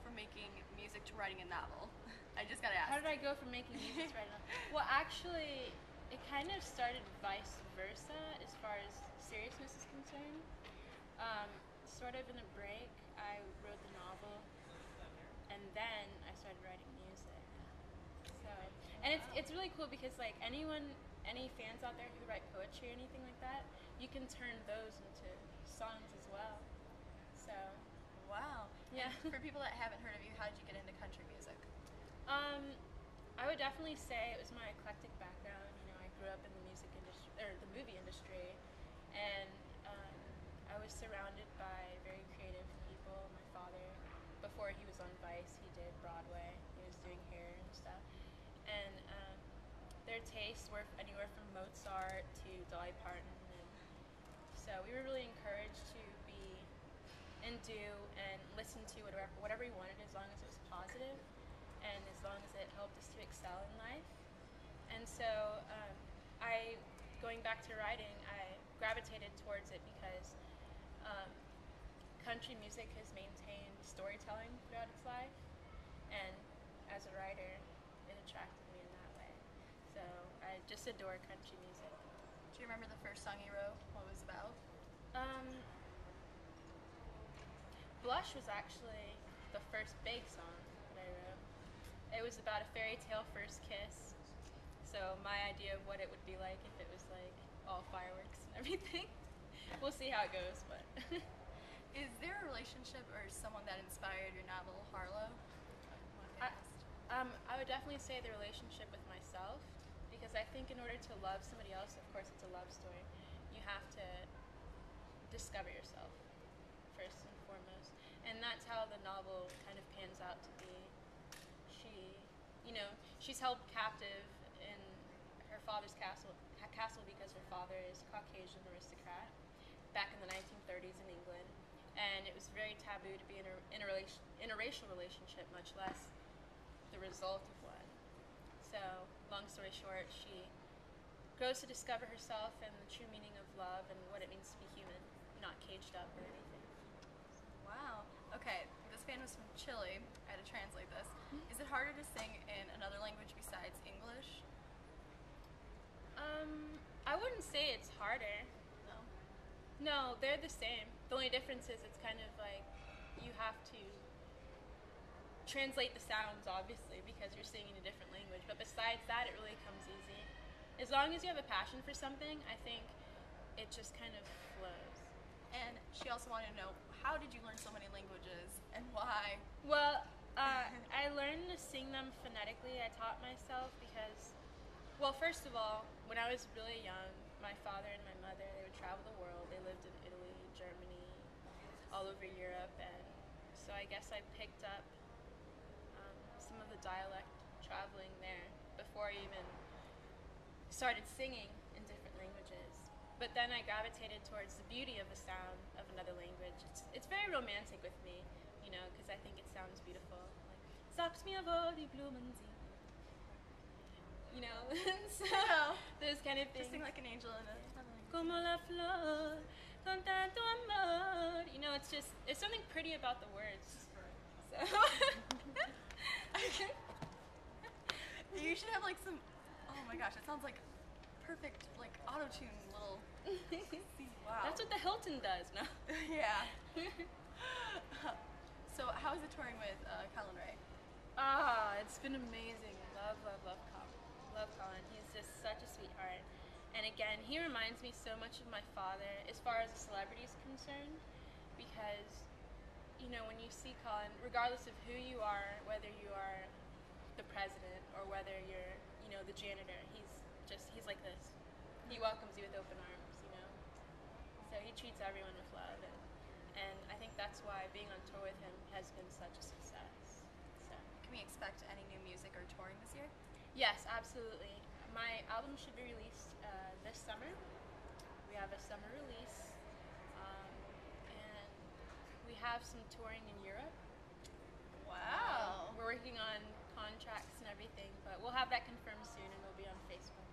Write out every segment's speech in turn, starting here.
from making music to writing a novel? I just gotta ask. How did I go from making music to writing? Well, actually, it kind of started vice versa as far as seriousness is concerned. Sort of in a break, I wrote the novel, and then I started writing music. So, and it's really cool because like any fans out there who write poetry or anything like that, you can turn those into songs as well. So, Wow. yeah. And for people that haven't heard of you, how did you get into country music? I would definitely say it was my eclectic background. You know, I grew up in the music industry or the movie industry, and I was surrounded by very creative people. My father, before he was on Vice, he did Broadway. He was doing hair and stuff, and their tastes were anywhere from Mozart to Dolly Parton, and so we were really encouraged to be and do and listen to whatever we wanted, as long as it was positive and as long as it helped us to excel in life. And so going back to writing, I gravitated towards it because country music has maintained storytelling throughout its life, and as a writer, it attracted me in that way. So I just adore country music. Do you remember the first song you wrote? What it was about? Blush was actually the first big song that I wrote. It was about a fairy tale first kiss. So my idea of what it would be like if it was like all fireworks and everything. We'll see how it goes, but Is there a relationship or someone that inspired your novel, Harlow? I would definitely say the relationship with myself, because I think in order to love somebody else, of course it's a love story, you have to discover yourself first and foremost. And that's how the novel kind of pans out to be. She's held captive in her father's castle because her father is a Caucasian aristocrat back in the 1930s in England. And it was very taboo to be in a interracial relationship, much less the result of one. So, long story short, she grows to discover herself and the true meaning of love and what it means to be human, not caged up or anything. Wow. Okay, this band was from Chile. I had to translate this. Is it harder to sing in another language besides English? I wouldn't say it's harder. No. No, they're the same. The only difference is it's kind of like you have to translate the sounds, obviously, because you're singing a different language. But besides that, it really comes easy. As long as you have a passion for something, I think it just kind of flows. And she also wanted to know, how did you learn so many languages and why? Well, I learned to sing them phonetically. I taught myself because, well, first of all, when I was really young, my father and my mother, they would travel the world. They lived in Italy, Germany, all over Europe, and so I guess I picked up some of the dialect traveling there before I even started singing in different languages. But then I gravitated towards the beauty of the sound of another language. It's very romantic with me, because I think it sounds beautiful. Like, Sag's mir, wo die Blumen sind. So those kind of things. Just sing like an angel in a... Como la flor, con tanto amor. It's something pretty about the words. So You should have like some... Oh my gosh, it sounds like perfect, like auto-tune little... Wow. That's what the Hilton does, no? Yeah. So how is it touring with Colin Ray? It's been amazing. Love Colin. Love Colin. He's just such a sweetheart. And again, he reminds me so much of my father as far as a celebrity is concerned, because, when you see Colin, regardless of who you are, whether you are the president or whether you're, the janitor, he's like this. He welcomes you with open arms, So he treats everyone with love, and I think that's why being on tour with him has been such a success. So. Can we expect any new music or touring this year? Yes, absolutely. My album should be released this summer. We have a summer release, and we have some touring in Europe. Wow. We're working on contracts and everything, but we'll have that confirmed soon, and it'll be on Facebook.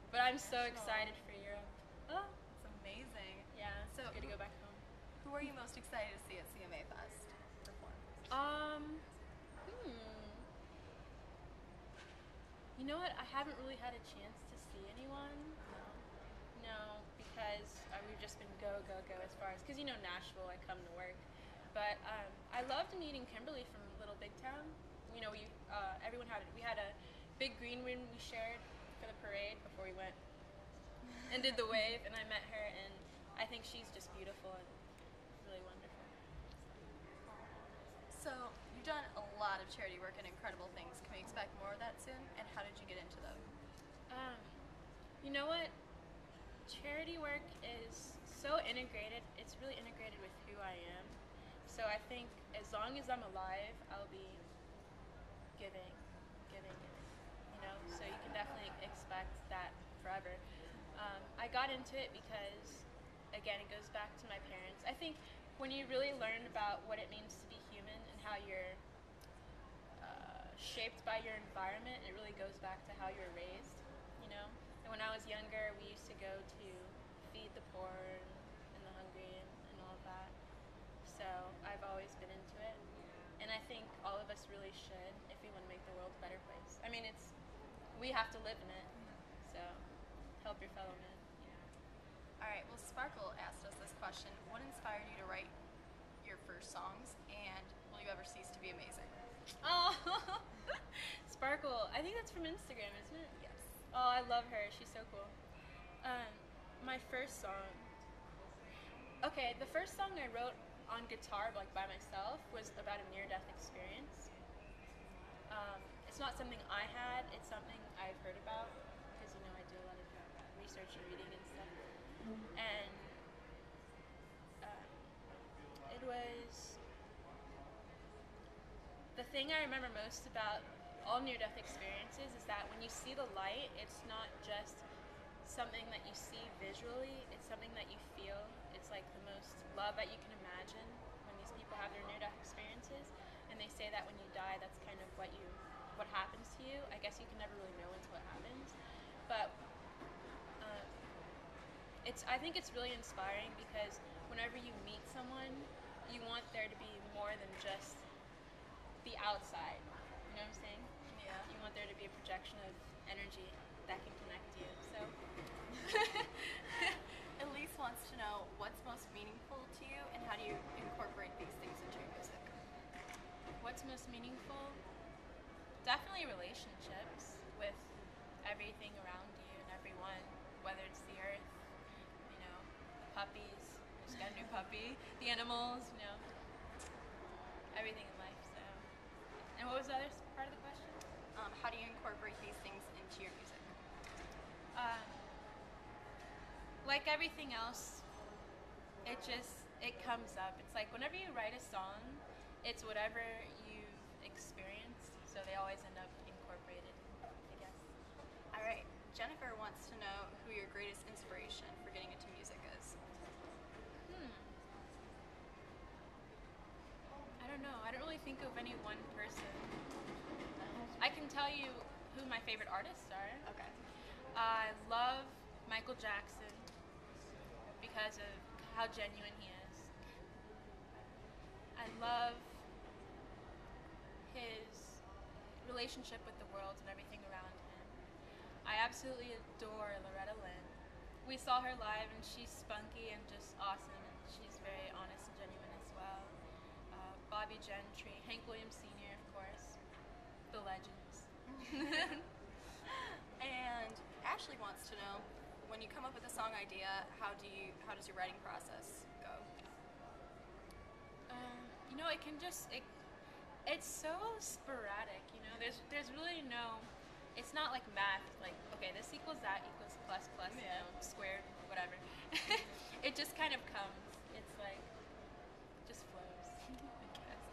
But I'm so excited for Europe. Oh, it's amazing. Yeah, so it's good to go back home. Who are you most excited to see at CMA Fest perform? know what? I haven't really had a chance to see anyone. No, because we've just been go, go, go as far as, because Nashville, I come to work. But I loved meeting Kimberly from Little Big Town. We had a big green room we shared for the parade before we went and did the wave, and I met her, and I think she's just beautiful and really wonderful. So, you've done a lot of charity work and incredible things. Can we expect more of that soon? And how did you get into them? You know what? Charity work is so integrated. It's really integrated with who I am. So I think as long as I'm alive, I'll be giving. So you can definitely expect that forever. I got into it because, again, it goes back to my parents. I think when you really learn about what it means to be human and how you're shaped by your environment, it really goes back to how you were raised, And when I was younger, we used to go to feed the poor and the hungry and all of that. So I've always been into it. And I think all of us really should if we want to make the world a better place. I mean, we have to live in it, so help your fellow man. All right, well, Sparkle asked us this question. What inspired you to write your first songs, and will you ever cease to be amazing? Oh, Sparkle. I think that's from Instagram, isn't it? Yes. Oh, I love her. She's so cool. My first song. Okay, the first song I wrote on guitar, like by myself, was about a near-death experience. It's not something I had. It's something I've heard about because I do a lot of research and reading and stuff. And it was the thing I remember most about all near-death experiences is that when you see the light, it's not just something that you see visually. It's something that you feel. It's like the most love that you can imagine when these people have their near-death experiences. And they say that when you die, that's kind of what happens to you. I guess you can never really know until it happens. But I think it's really inspiring because whenever you meet someone, you want there to be more than just the outside. You know what I'm saying? Yeah. You want there to be a projection of energy that can connect you. So Elise wants to know what's most meaningful to you and how do you incorporate these things into your music? What's most meaningful? Definitely relationships with everything around you and everyone, whether it's the earth, the puppies, I just got a new puppy, the animals, everything in life. So, and what was the other part of the question? How do you incorporate these things into your music? Like everything else, it comes up. It's like whenever you write a song, it's whatever you've experienced, so they always end up incorporated, I guess. All right, Jennifer wants to know who your greatest inspiration for getting into music is. I don't know. I don't really think of any one person. I can tell you who my favorite artists are. Okay. I love Michael Jackson because of how genuine he is. I love his relationship with the world and everything around him. I absolutely adore Loretta Lynn. We saw her live and she's spunky and just awesome, and she's very honest and genuine as well. Bobby Gentry, Hank Williams Sr., of course, the legends. And Ashley wants to know, when you come up with a song idea, how does your writing process go? It can it's so sporadic, there's really no, it's not like math, like, okay, this equals that equals plus, Yeah. Squared, whatever. It just kind of comes. It's like, just flows, I guess.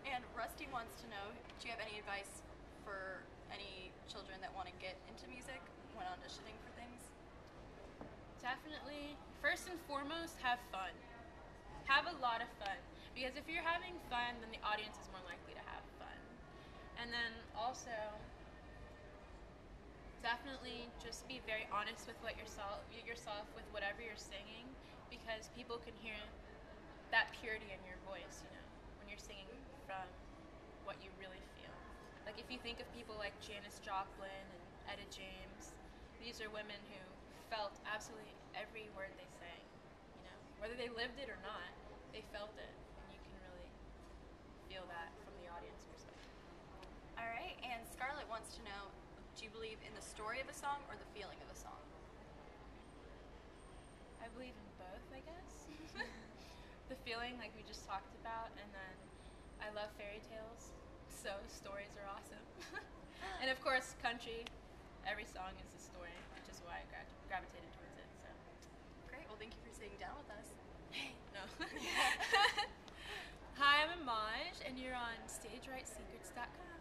And Rusty wants to know, do you have any advice for any children that want to get into music when auditioning for things? Definitely, first and foremost, have fun. Have a lot of fun. Because if you're having fun, then the audience is more likely to have fun. And then also, definitely just be very honest with yourself with whatever you're singing, because people can hear that purity in your voice, when you're singing from what you really feel. Like if you think of people like Janis Joplin and Etta James, these are women who felt absolutely every word they sang. You know, whether they lived it or not, they felt it, and you can really feel that from the audience perspective. All right, and Scarlett wants to know, do you believe in the story of a song or the feeling of a song? I believe in both, I guess. The feeling, like we just talked about, and then I love fairy tales, so stories are awesome. And of course, country, every song is a story, which is why I gravitated towards it. So. Great, well, thank you for sitting down with us. No. Hi, I'm Imaj, and you're on StageRightSecrets.com.